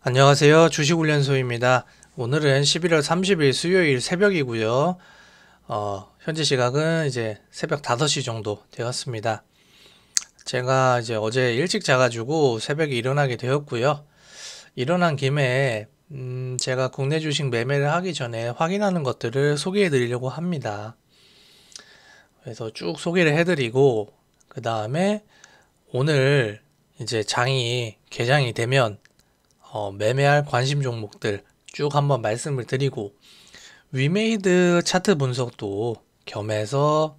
안녕하세요. 주식훈련소입니다. 오늘은 11월 30일 수요일 새벽이고요. 현재 시각은 이제 새벽 5시 정도 되었습니다. 제가 이제 어제 일찍 자가지고 새벽에 일어나게 되었고요. 일어난 김에 제가 국내 주식 매매를 하기 전에 확인하는 것들을 소개해 드리려고 합니다. 그래서 쭉 소개를 해드리고 그 다음에 오늘 이제 개장이 되면 매매할 관심 종목들 쭉 한번 말씀을 드리고 위메이드 차트 분석도 겸해서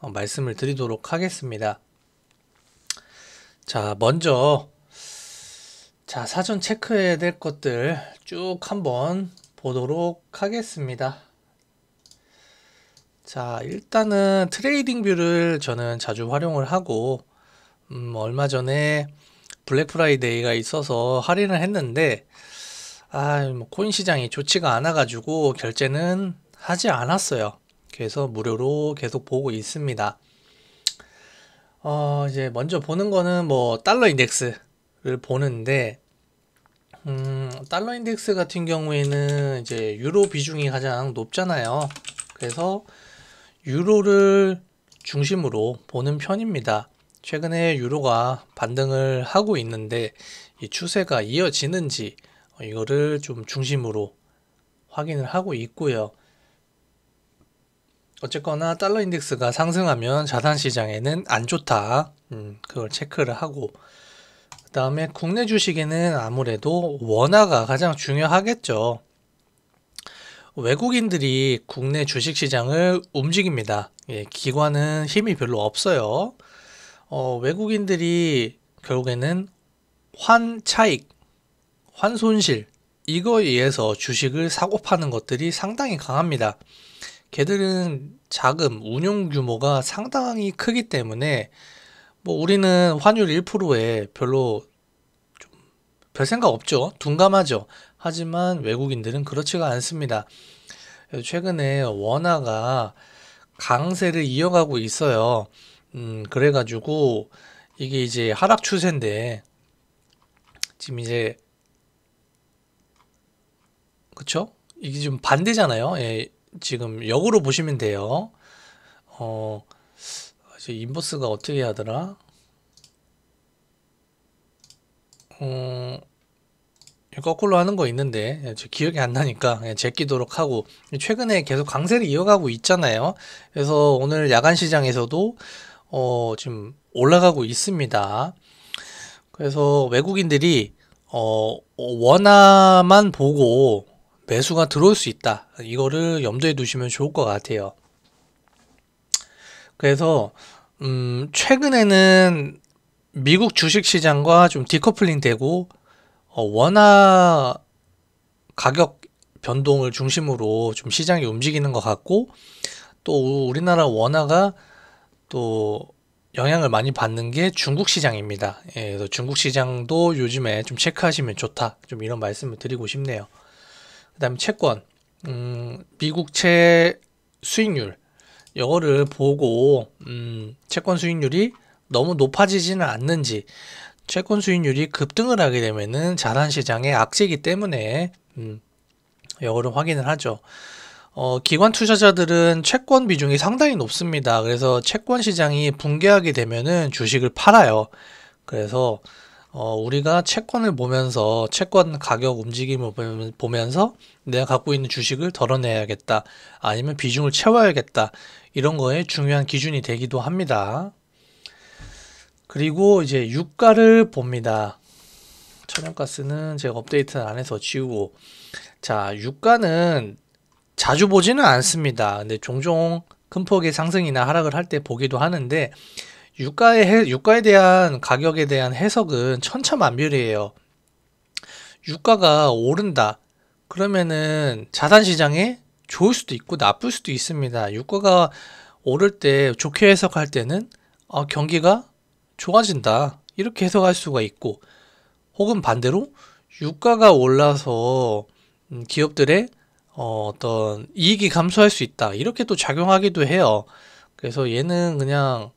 말씀을 드리도록 하겠습니다. 자, 먼저 사전 체크해야 될 것들 쭉 한번 보도록 하겠습니다. 자, 일단은 트레이딩 뷰를 저는 자주 활용을 하고 얼마 전에 블랙 프라이데이가 있어서 할인을 했는데 코인 시장이 좋지가 않아 가지고 결제는 하지 않았어요. 그래서 무료로 계속 보고 있습니다. 이제 먼저 보는 거는 달러 인덱스를 보는데 달러 인덱스 같은 경우에는 이제 유로 비중이 가장 높잖아요. 그래서 유로를 중심으로 보는 편입니다. 최근에 유로가 반등을 하고 있는데 이 추세가 이어지는지 이거를 좀 중심으로 확인을 하고 있고요. 어쨌거나 달러 인덱스가 상승하면 자산시장에는 안 좋다. 그걸 체크를 하고 그 다음에 국내 주식에는 아무래도 원화가 가장 중요하겠죠. 외국인들이 국내 주식시장을 움직입니다. 기관은 힘이 별로 없어요. 외국인들이 결국에는 환 차익, 환 손실 이거에 의해서 주식을 사고 파는 것들이 상당히 강합니다. 걔들은 자금, 운용 규모가 상당히 크기 때문에 우리는 환율 1%에 별 생각 없죠. 둔감하죠. 하지만 외국인들은 그렇지가 않습니다. 최근에 원화가 강세를 이어가고 있어요. 그래가지고 이게 이제 하락 추세인데 지금 이제 그쵸? 이게 좀 반대잖아요. 예, 지금 역으로 보시면 돼요. 이제 인버스가 어떻게 하더라? 거꾸로 하는 거 있는데 기억이 안 나니까 제끼도록 하고 최근에 계속 강세를 이어가고 있잖아요. 그래서 오늘 야간 시장에서도 지금 올라가고 있습니다. 그래서 외국인들이 원화만 보고 매수가 들어올 수 있다. 이거를 염두에 두시면 좋을 것 같아요. 그래서 최근에는 미국 주식시장과 좀 디커플링 되고 원화 가격 변동을 중심으로 좀 시장이 움직이는 것 같고 또 우리나라 원화가 또 영향을 많이 받는 게 중국 시장입니다. 그래서 중국 시장도 요즘에 좀 체크하시면 좋다. 좀 이런 말씀을 드리고 싶네요. 그 다음에 채권, 미국채 수익률, 이거를 보고, 채권 수익률이 너무 높아지지는 않는지, 채권 수익률이 급등을 하게 되면은 자산시장의 악재이기 때문에, 이거를 확인을 하죠. 기관 투자자들은 채권 비중이 상당히 높습니다. 그래서 채권 시장이 붕괴하게 되면은 주식을 팔아요. 그래서 우리가 채권을 보면서 채권 가격 움직임을 보면서 내가 갖고 있는 주식을 덜어내야겠다. 아니면 비중을 채워야겠다. 이런 거에 중요한 기준이 되기도 합니다. 그리고 이제 유가를 봅니다. 천연가스는 제가 업데이트를 안 해서 지우고 자, 유가는 자주 보지는 않습니다. 근데 종종 큰 폭의 상승이나 하락을 할 때 보기도 하는데 유가에 대한 가격에 대한 해석은 천차만별이에요. 유가가 오른다. 그러면은 자산시장에 좋을 수도 있고 나쁠 수도 있습니다. 유가가 오를 때 좋게 해석할 때는 경기가 좋아진다. 이렇게 해석할 수가 있고 혹은 반대로 유가가 올라서 기업들의 어떤 이익이 감소할 수 있다. 이렇게 또 작용하기도 해요. 그래서 얘는 그냥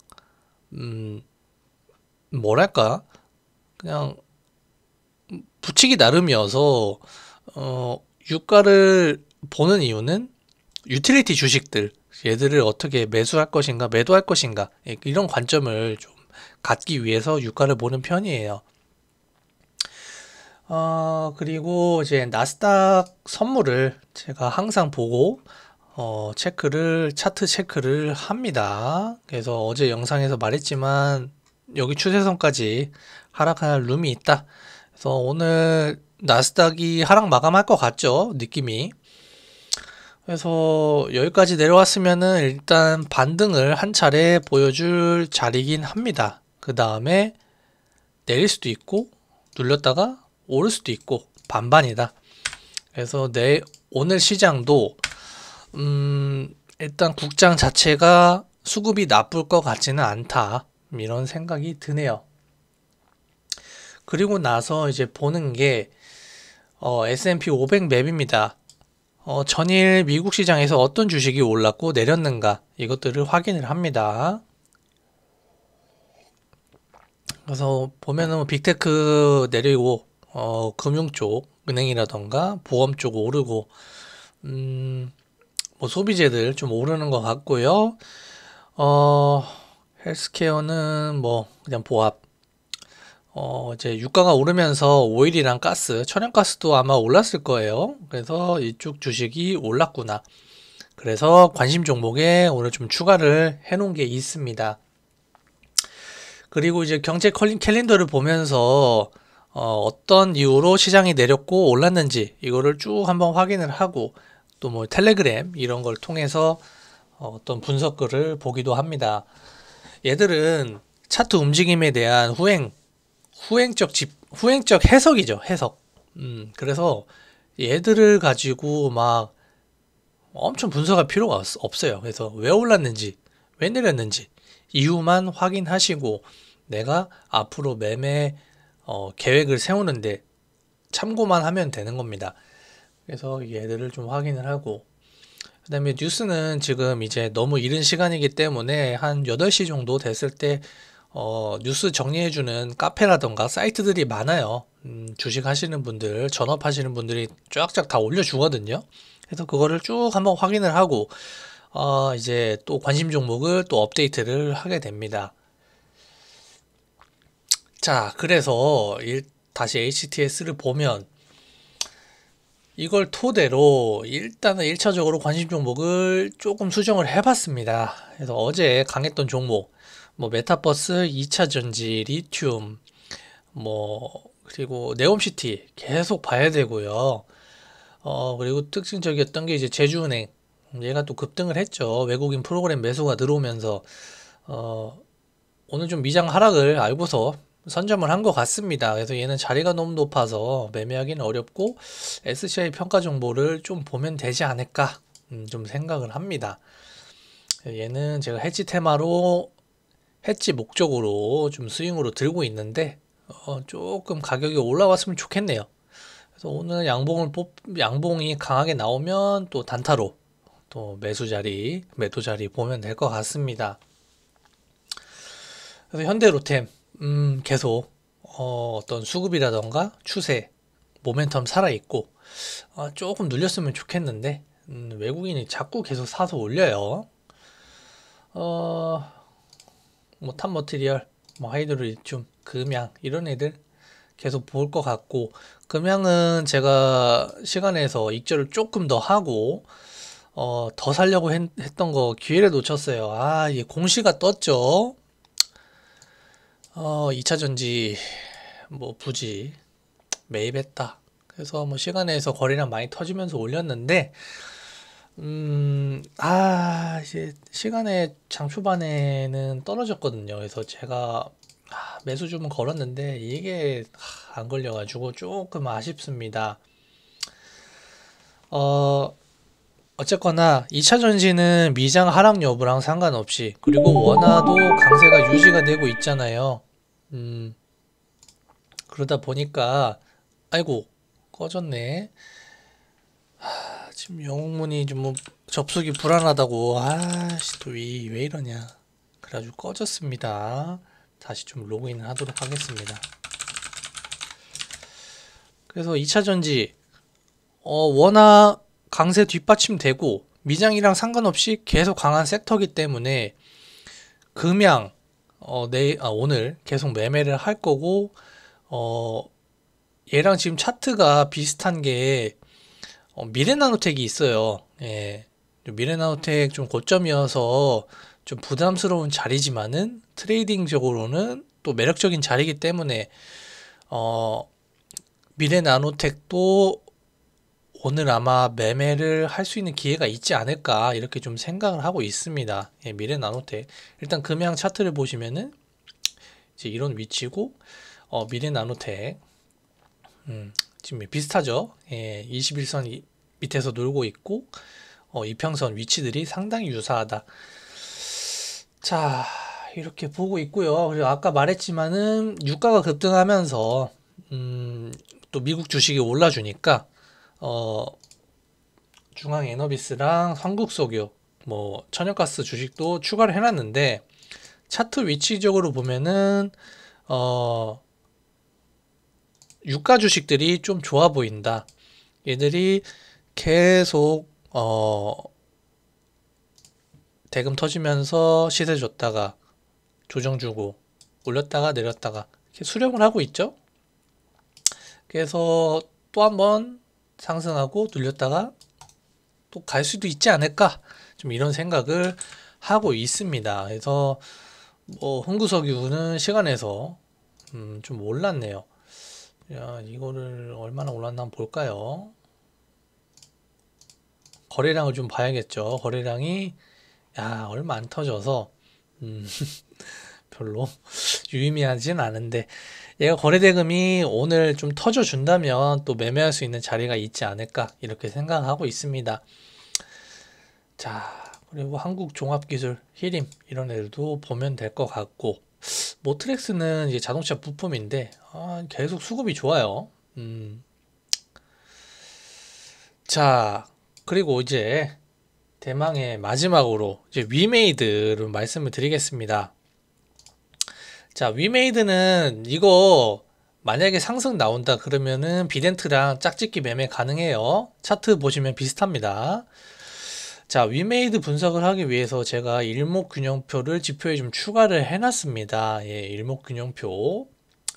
뭐랄까 그냥 붙이기 나름이어서 유가를 보는 이유는 유틸리티 주식들 얘들을 어떻게 매수할 것인가 매도할 것인가 이런 관점을 좀 갖기 위해서 유가를 보는 편이에요. 그리고 이제 나스닥 선물을 제가 항상 보고 차트 체크를 합니다. 그래서 어제 영상에서 말했지만 여기 추세선까지 하락할 룸이 있다. 그래서 오늘 나스닥이 하락 마감할 것 같죠? 느낌이. 그래서 여기까지 내려왔으면은 일단 반등을 한 차례 보여줄 자리긴 합니다. 그 다음에 내릴 수도 있고 눌렸다가 오를 수도 있고 반반이다. 그래서 오늘 시장도 일단 국장 자체가 수급이 나쁠 것 같지는 않다. 이런 생각이 드네요. 그리고 나서 이제 보는 게 S&P 500 맵입니다. 전일 미국 시장에서 어떤 주식이 올랐고 내렸는가 이것들을 확인을 합니다. 그래서 보면은 빅테크 내리고 금융 쪽 은행이라던가 보험 쪽 오르고 뭐 소비재들 좀 오르는 것 같고요. 헬스케어는 뭐 그냥 보합. 이제 유가가 오르면서 오일이랑 가스, 천연가스도 아마 올랐을 거예요. 그래서 이쪽 주식이 올랐구나. 그래서 관심 종목에 오늘 좀 추가를 해놓은 게 있습니다. 그리고 이제 경제 캘린더를 보면서 어떤 이유로 시장이 내렸고 올랐는지 이거를 쭉 한번 확인을 하고 또 뭐 텔레그램 이런 걸 통해서 어떤 분석글을 보기도 합니다. 얘들은 차트 움직임에 대한 후행적 해석이죠. 해석. 그래서 얘들을 가지고 막 엄청 분석할 필요가 없어요. 그래서 왜 올랐는지, 왜 내렸는지 이유만 확인하시고 내가 앞으로 매매 계획을 세우는데 참고만 하면 되는 겁니다. 그래서 얘들을 좀 확인을 하고 그 다음에 뉴스는 지금 이제 너무 이른 시간이기 때문에 한 8시 정도 됐을 때 뉴스 정리해주는 카페라던가 사이트들이 많아요. 주식 하시는 분들, 전업 하시는 분들이 쫙쫙 다 올려주거든요. 그래서 그거를 쭉 한번 확인을 하고 이제 또 관심 종목을 또 업데이트를 하게 됩니다. 자, 그래서 다시 HTS를 보면 이걸 토대로 일단은 1차적으로 관심 종목을 조금 수정을 해봤습니다. 그래서 어제 강했던 종목, 뭐 메타버스, 2차전지, 리튬, 뭐 그리고 네옴시티 계속 봐야 되고요. 그리고 특징적이었던 게 이제 제주은행, 얘가 또 급등을 했죠. 외국인 프로그램 매수가 들어오면서 오늘 좀 미장 하락을 알고서 선점을 한 것 같습니다. 그래서 얘는 자리가 너무 높아서 매매하기는 어렵고 SCI 평가 정보를 좀 보면 되지 않을까 좀 생각을 합니다. 얘는 제가 해지 테마로 해지 목적으로 좀 스윙으로 들고 있는데 조금 가격이 올라왔으면 좋겠네요. 그래서 오늘 양봉이 강하게 나오면 또 단타로 또 매도 자리 보면 될 것 같습니다. 그래서 현대로템 계속 어떤 수급이라던가 추세, 모멘텀 살아있고 조금 눌렸으면 좋겠는데 외국인이 자꾸 계속 사서 올려요. 뭐 탑머티리얼, 뭐 하이드로리튬, 금양 이런 애들 계속 볼 것 같고 금양은 제가 시간에서 익절을 조금 더 하고 더 살려고 했던 거 기회를 놓쳤어요. 이게 공시가 떴죠. 2차전지 뭐 부지 매입했다. 그래서 뭐 시간에서 거래량 많이 터지면서 올렸는데 이제 시간에 장 초반에는 떨어졌거든요. 그래서 제가 매수 주문 걸었는데 이게 안 걸려가지고 조금 아쉽습니다. 어쨌거나 2차전지는 미장 하락 여부랑 상관없이 그리고 원화도 강세가 유지가 되고 있잖아요. 그러다 보니까 아이고 꺼졌네. 지금 영웅문이 좀 뭐 접속이 불안하다고 또 왜 이러냐 그래가지고 꺼졌습니다. 다시 좀 로그인을 하도록 하겠습니다. 그래서 2차전지 워낙 강세 뒷받침되고 미장이랑 상관없이 계속 강한 섹터이기 때문에 금양 오늘 계속 매매를 할 거고 얘랑 지금 차트가 비슷한 게 미래나노텍이 있어요. 예. 미래나노텍 좀 고점이어서 좀 부담스러운 자리지만은 트레이딩적으로는 또 매력적인 자리이기 때문에 미래나노텍도 오늘 아마 매매를 할 수 있는 기회가 있지 않을까 이렇게 좀 생각을 하고 있습니다. 예, 미래나노텍 일단 금양 차트를 보시면은 이제 이런 위치고 미래나노텍 지금 비슷하죠. 예, 21선 밑에서 놀고 있고 이평선 위치들이 상당히 유사하다. 자, 이렇게 보고 있고요. 그리고 아까 말했지만은 유가가 급등하면서 또 미국 주식이 올라주니까 중앙에너비스랑 한국석유 뭐 천연가스 주식도 추가를 해놨는데 차트 위치적으로 보면은 유가 주식들이 좀 좋아 보인다. 얘들이 계속 대금 터지면서 시세 줬다가 조정 주고 올렸다가 내렸다가 이렇게 수렴을 하고 있죠. 그래서 또 한번 상승하고 눌렸다가 또 갈 수도 있지 않을까 좀 이런 생각을 하고 있습니다. 그래서 뭐 흥구석유는 시간에서 좀 올랐네요. 야, 이거를 얼마나 올랐나 한번 볼까요? 거래량을 좀 봐야겠죠. 거래량이 얼마 안 터져서 별로 유의미하진 않은데 얘가 거래대금이 오늘 좀 터져준다면 또 매매할 수 있는 자리가 있지 않을까 이렇게 생각하고 있습니다. 자, 그리고 한국종합기술, 히림 이런 애들도 보면 될 것 같고 모트렉스는 이제 자동차 부품인데 계속 수급이 좋아요. 자, 그리고 이제 대망의 마지막으로 이제 위메이드를 말씀을 드리겠습니다. 자, 위메이드는 이거 만약에 상승 나온다 그러면은 비덴트랑 짝짓기 매매 가능해요. 차트 보시면 비슷합니다. 자, 위메이드 분석을 하기 위해서 제가 일목균형표를 지표에 좀 추가를 해놨습니다. 예, 일목균형표.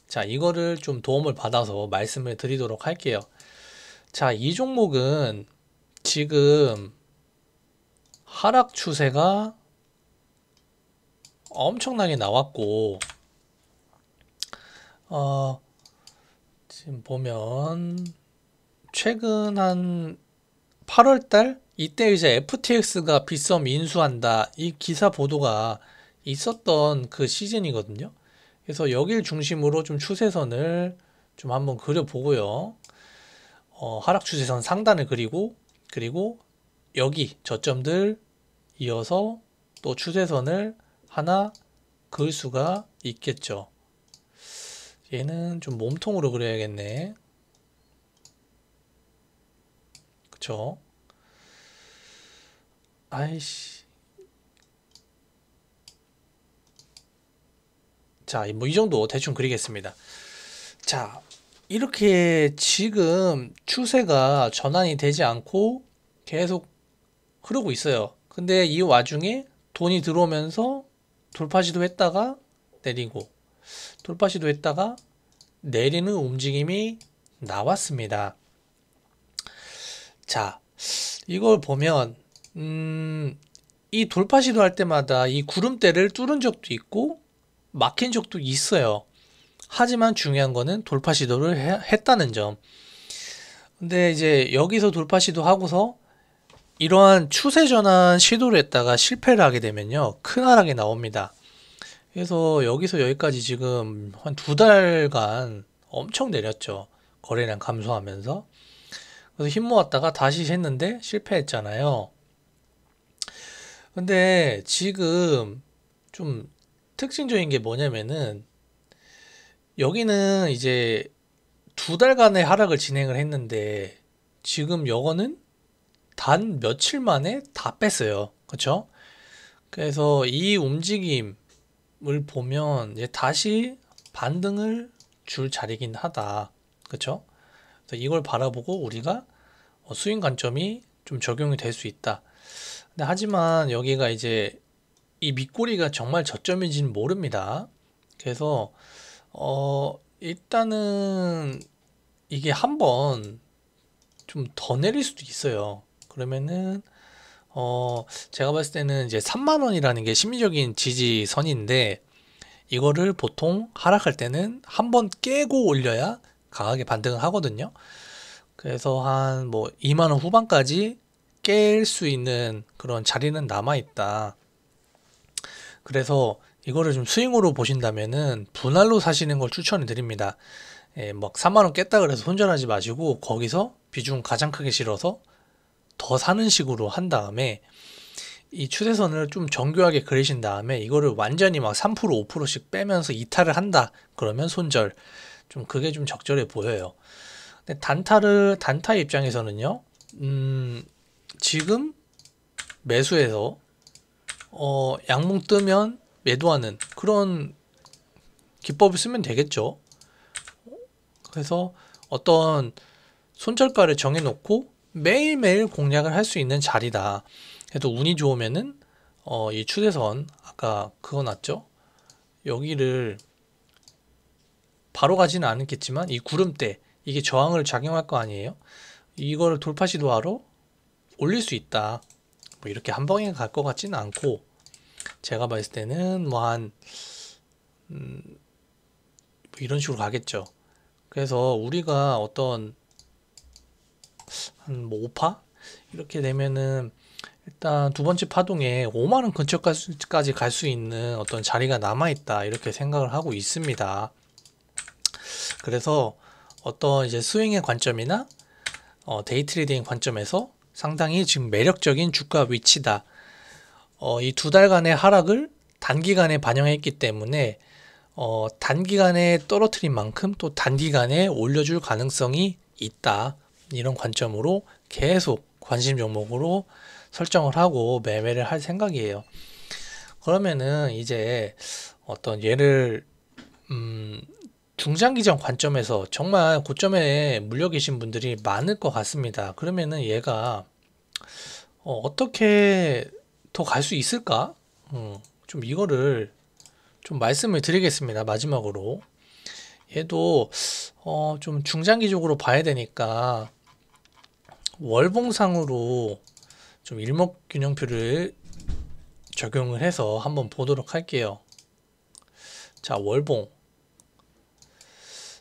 자, 이거를 좀 도움을 받아서 말씀을 드리도록 할게요. 자, 이 종목은 지금 하락 추세가 엄청나게 나왔고 지금 보면 최근 한 8월달 이때 이제 FTX가 빗썸 인수한다 이 기사 보도가 있었던 그 시즌이거든요. 그래서 여길 중심으로 좀 추세선을 좀 한번 그려보고요. 하락 추세선 상단을 그리고 여기 저점들 이어서 또 추세선을 하나 그을 수가 있겠죠. 얘는 좀 몸통으로 그려야겠네. 그쵸? 아이씨. 자, 뭐 이 정도 대충 그리겠습니다. 자, 이렇게 지금 추세가 전환이 되지 않고 계속 흐르고 있어요. 근데 이 와중에 돈이 들어오면서 돌파 시도했다가 내리고 돌파 시도했다가 내리는 움직임이 나왔습니다. 자, 이걸 보면 이 돌파 시도할 때마다 이 구름대를 뚫은 적도 있고 막힌 적도 있어요. 하지만 중요한 거는 돌파 시도를 했다는 점. 근데 이제 여기서 돌파 시도하고서 이러한 추세 전환 시도를 했다가 실패를 하게 되면요, 큰 하락이 나옵니다. 그래서 여기서 여기까지 지금 한 2달간 엄청 내렸죠. 거래량 감소하면서. 그래서 힘 모았다가 다시 했는데 실패했잖아요. 근데 지금 좀 특징적인 게 뭐냐면은 여기는 이제 2달간의 하락을 진행을 했는데 지금 요거는 단 며칠 만에 다 뺐어요. 그쵸? 그래서 이 움직임을 보면 이제 다시 반등을 줄 자리긴 하다. 그쵸? 그래서 이걸 바라보고 우리가 스윙 관점이 좀 적용이 될 수 있다. 근데 하지만 여기가 이제 이 밑꼬리가 정말 저점인지는 모릅니다. 그래서 일단은 이게 한번 좀 더 내릴 수도 있어요. 그러면은 제가 봤을 때는 이제 3만 원이라는 게 심리적인 지지선인데 이거를 보통 하락할 때는 한번 깨고 올려야 강하게 반등을 하거든요. 그래서 한 뭐 2만 원 후반까지 깰 수 있는 그런 자리는 남아 있다. 그래서 이거를 좀 스윙으로 보신다면은 분할로 사시는 걸 추천을 드립니다. 예, 막 3만 원 깼다 그래서 손절하지 마시고 거기서 비중 가장 크게 실어서 더 사는 식으로 한 다음에 이 추세선을 좀 정교하게 그리신 다음에 이거를 완전히 막 3% 5%씩 빼면서 이탈을 한다 그러면 손절, 좀 그게 좀 적절해 보여요. 근데 단타 입장에서는요, 지금 매수해서 양봉 뜨면 매도하는 그런 기법을 쓰면 되겠죠. 그래서 어떤 손절가를 정해놓고 매일매일 공략을 할 수 있는 자리다. 그래도 운이 좋으면은 이 추세선 아까 그거 났죠? 여기를 바로 가지는 않겠지만 이 구름대 이게 저항을 작용할 거 아니에요? 이거를 돌파 시도하러 올릴 수 있다. 뭐 이렇게 한 방에 갈 것 같지는 않고 제가 봤을 때는 뭐 한 뭐 이런 식으로 가겠죠. 그래서 우리가 어떤 한 뭐 5파 이렇게 되면은 일단 두 번째 파동에 5만 원 근처까지 갈 수 있는 어떤 자리가 남아 있다 이렇게 생각을 하고 있습니다. 그래서 어떤 이제 스윙의 관점이나 데이 트레이딩 관점에서 상당히 지금 매력적인 주가 위치다. 이 두 달간의 하락을 단기간에 반영했기 때문에 단기간에 떨어뜨린 만큼 또 단기간에 올려줄 가능성이 있다. 이런 관점으로 계속 관심 종목으로 설정을 하고 매매를 할 생각이에요. 그러면은 이제 어떤 얘를 중장기적 관점에서 정말 고점에 물려 계신 분들이 많을 것 같습니다. 그러면은 얘가 어떻게 더 갈 수 있을까? 좀 이거를 좀 말씀을 드리겠습니다. 마지막으로. 얘도 좀 중장기적으로 봐야 되니까 월봉상으로 좀 일목균형표를 적용을 해서 한번 보도록 할게요. 자, 월봉.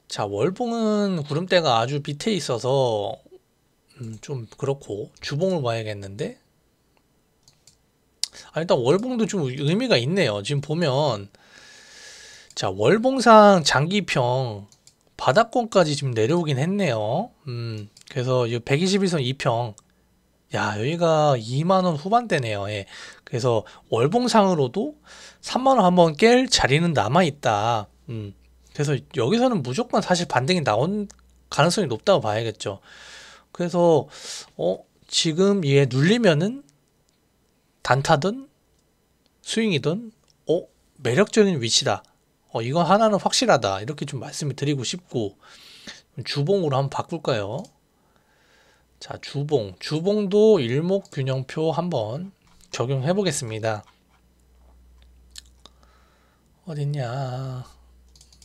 자, 월봉은 구름대가 아주 밑에 있어서 좀 그렇고 주봉을 봐야겠는데 일단 월봉도 좀 의미가 있네요. 지금 보면 자, 월봉상 장기평 바닥권까지 지금 내려오긴 했네요. 그래서 이 121선 2평 야, 여기가 2만원 후반대네요. 예. 그래서 월봉상으로도 3만원 한번 깰 자리는 남아있다. 그래서 여기서는 무조건 사실 반등이 나온 가능성이 높다고 봐야겠죠. 그래서, 지금 얘 눌리면은 단타든 스윙이든, 매력적인 위치다. 이거 하나는 확실하다. 이렇게 좀 말씀을 드리고 싶고, 주봉으로 한번 바꿀까요? 자, 주봉도 일목균형표 한번 적용해 보겠습니다. 어딨냐?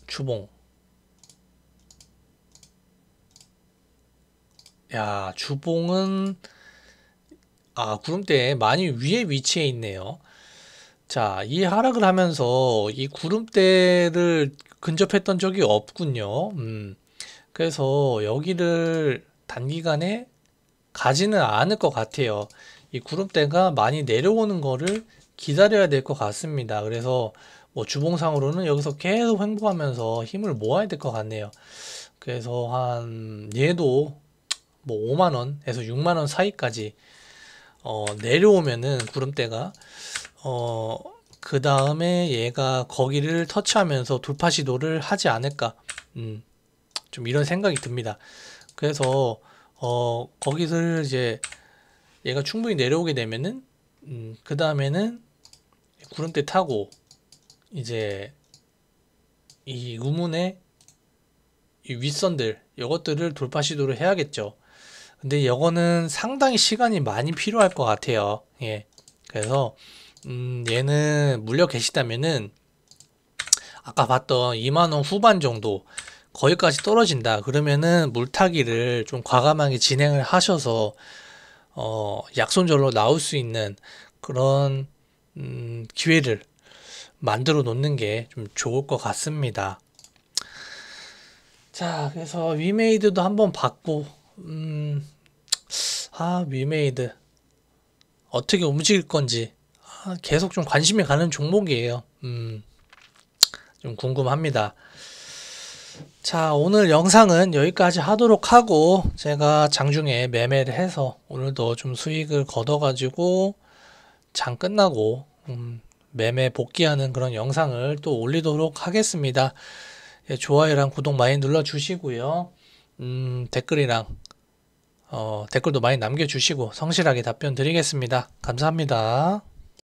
주봉. 야, 주봉은 구름대 많이 위에 위치해 있네요. 자, 이 하락을 하면서 이 구름대를 근접했던 적이 없군요. 그래서 여기를 단기간에 가지는 않을 것 같아요. 이 구름대가 많이 내려오는 거를 기다려야 될 것 같습니다. 그래서 뭐 주봉상으로는 여기서 계속 횡보하면서 힘을 모아야 될 것 같네요. 그래서 한 얘도 뭐 5만원에서 6만원 사이까지 내려오면은 구름대가 그 다음에 얘가 거기를 터치하면서 돌파 시도를 하지 않을까 좀 이런 생각이 듭니다. 그래서 거기서 이제 얘가 충분히 내려오게 되면은 그 다음에는 구름대 타고 이제 이 우문에 이 윗선들 이것들을 돌파 시도를 해야겠죠. 근데 이거는 상당히 시간이 많이 필요할 것 같아요. 예. 그래서 얘는 물려 계시다면은 아까 봤던 2만원 후반 정도 거기까지 떨어진다 그러면은 물타기를 좀 과감하게 진행을 하셔서 약손절로 나올 수 있는 그런 기회를 만들어 놓는 게 좀 좋을 것 같습니다. 자, 그래서 위메이드도 한번 봤고, 위메이드 어떻게 움직일 건지 계속 좀 관심이 가는 종목이에요. 좀 궁금합니다. 자, 오늘 영상은 여기까지 하도록 하고 제가 장중에 매매를 해서 오늘도 좀 수익을 거둬가지고 장 끝나고 매매 복귀하는 그런 영상을 또 올리도록 하겠습니다. 예, 좋아요랑 구독 많이 눌러주시고요. 댓글이랑 댓글도 많이 남겨주시고 성실하게 답변 드리겠습니다. 감사합니다.